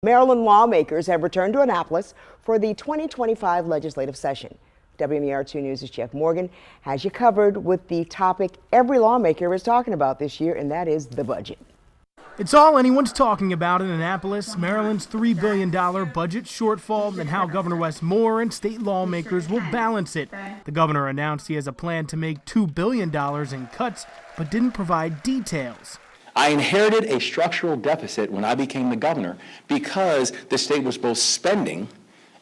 Maryland lawmakers have returned to Annapolis for the 2025 legislative session. WMER2 News' Jeff Morgan has you covered with the topic every lawmaker is talking about this year, and that is the budget. It's all anyone's talking about in Annapolis, Maryland's $3 billion budget shortfall and how Governor Wes Moore and state lawmakers will balance it. The governor announced he has a plan to make $2 billion in cuts, but didn't provide details. I inherited a structural deficit when I became the governor because the state was both spending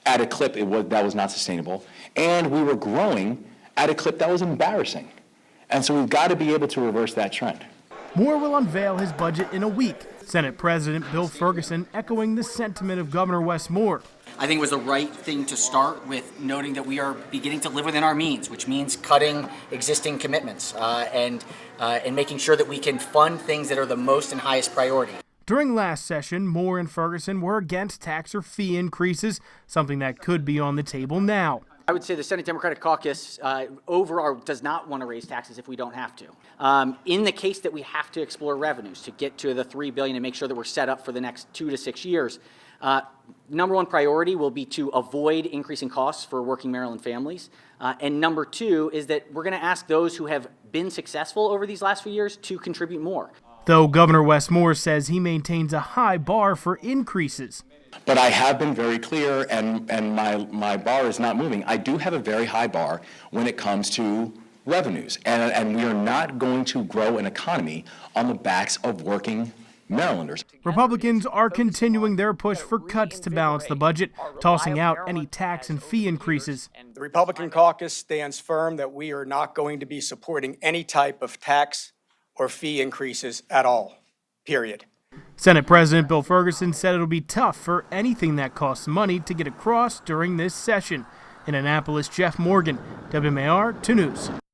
at a clip that was not sustainable, and we were growing at a clip that was embarrassing. And so we've got to be able to reverse that trend. Moore will unveil his budget in a week. Senate President Bill Ferguson echoing the sentiment of Governor Wes Moore. I think it was the right thing to start with noting that we are beginning to live within our means, which means cutting existing commitments and making sure that we can fund things that are the most and highest priority. During last session, Moore and Ferguson were against tax or fee increases, something that could be on the table now. I would say the Senate Democratic Caucus overall does not want to raise taxes if we don't have to. In the case that we have to explore revenues to get to the $3 billion and make sure that we're set up for the next 2 to 6 years, number one priority will be to avoid increasing costs for working Maryland families. And number two is that we're going to ask those who have been successful over these last few years to contribute more. Though Governor Wes Moore says he maintains a high bar for increases. But I have been very clear, and my bar is not moving. I do have a very high bar when it comes to revenues, and we are not going to grow an economy on the backs of working Marylanders. Republicans are continuing their push for cuts to balance the budget, tossing out any tax and fee increases. The Republican caucus stands firm that we are not going to be supporting any type of tax or fee increases at all, period. Senate President Bill Ferguson said it'll be tough for anything that costs money to get across during this session. In Annapolis, Jeff Morgan, WMAR 2 News.